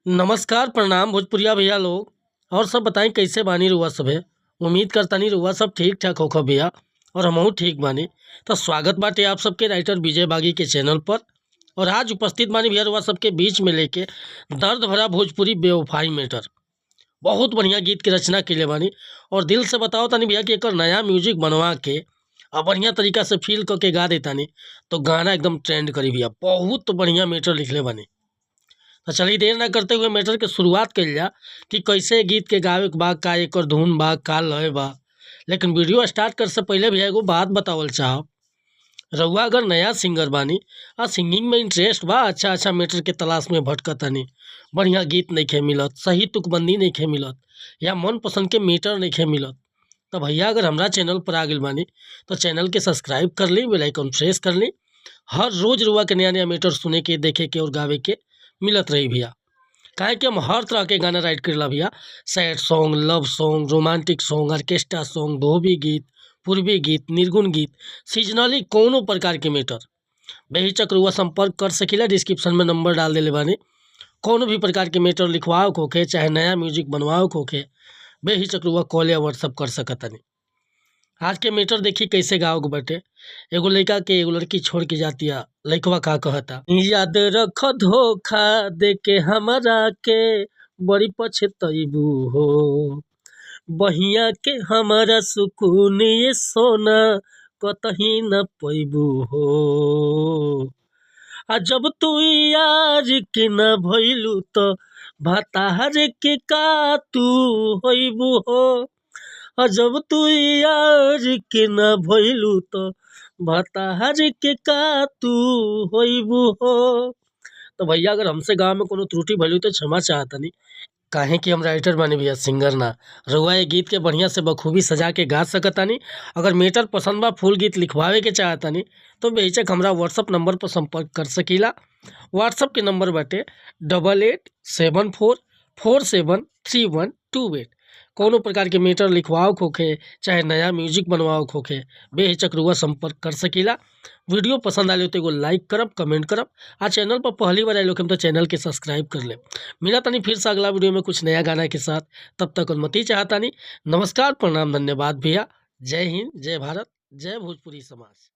नमस्कार प्रणाम भोजपुरिया भैया लोग। और सब बताई कैसे बानी रुआ सब है। उम्मीद करतानी रुआ सब ठीक ठाक होखा भैया और हमहू ठीक बानी। तो स्वागत बाटे आप सबके राइटर विजय बागी के चैनल पर। और आज उपस्थित बानी भैया रुआ सबके बीच में लेके दर्द भरा भोजपुरी बेवफाई मैटर। बहुत बढ़िया गीत के रचना के बानी और दिल से बताओ तानी भैया कि एक नया म्यूजिक बनवा के और बढ़िया तरीका से फील करके गा देतानी तो गाना एकदम ट्रेंड करी भैया। बहुत बढ़िया मैटर लिखले बानी। तो चलिए देर ना करते हुए मैटर के शुरुआत कइल जा कि कैसे गीत के गावे के बा, का एकर धुन बा, का लय बा। लेकिन वीडियो स्टार्ट कर से पहले भी एगो बात बतावल चाहब। रउआ अगर नया सिंगर बानी और सिंगिंग में इंटरेस्ट बा, अच्छा अच्छा मैटर के तलाश में भटकतानी, बढ़िया गीत नइखे मिलत, सही तुकबंदी नइखे मिलत या मन पसंद के मैटर नइखे मिलत, तो भैया अगर हमरा चैनल पर आ गइल बानी तो चैनल के सब्सक्राइब कर ली, बेल आइकन प्रेस कर ली। हर रोज रुआ के नया नया मैटर सुने के, देखे के और गावे के मिलत रही भैया। काहे कि हम हर तरह के गाना राइट करेला भैया। Sad song, love song, romantic song, orchestra song, धोबी गीत, पूर्वी गीत, निर्गुण गीत, सीजनली कोनो प्रकार के मैटर बेहिचक रुआ संपर्क कर सकीला। डिस्क्रिप्शन में नंबर डाल देले बानी। कोनो भी प्रकार के मैटर लिखवाओ के होखे, चाहे नया म्यूजिक बनवाओ के होखे, बेहिचक रुआ कॉल या व्हाट्सअप कर सकतानी। आज के मैटर देखी कैसे गाओ के बाटे। एगो लड़का के एगो लड़की छोड़ के जातिया, लड़कवा का कहता, याद रख धोखा दे के हमरा के बड़ी पछतैबू हो, बहिया के हमारा सुकून ये सोना कतही न पैबू हो। आ जब तू यार के न भइलू तो भतार के का तू होइबू हो। और जब तू यार के न भइलू तो भतार के का तू होइबू हो। तो भैया अगर हमसे गाँव में कोनो त्रुटि भइलू तो क्षमा चाहतनी। काहे कि हम राइटर बानी भैया, सिंगर ना। रउआ ये गीत के बढ़िया से बखूबी सजा के गा सकतानी। अगर मैटर पसंद बा, फुल गीत लिखवावे के चाहतानी तो बेहिचक हमरा व्हाट्सअप नंबर पर संपर्क कर सकीला। व्हाट्सअप के नंबर बाटे 8874473128। कोनो प्रकार के मैटर लिखवाओ के होखे, चाहे नया म्यूजिक बनवाओ के होखे, बेहिचक रुआ संपर्क कर सकीला। वीडियो पसंद आले तो एगो लाइक करब, कमेंट करब। आ चैनल पर पहली बार आए लोग तो चैनल के सब्सक्राइब कर ले। मिला तानी फिर से अगला वीडियो में कुछ नया गाना के साथ। तब तक अनुमति चाहतानी। नमस्कार प्रणाम धन्यवाद भैया। जय हिंद, जय भारत, जय भोजपुरी समाज।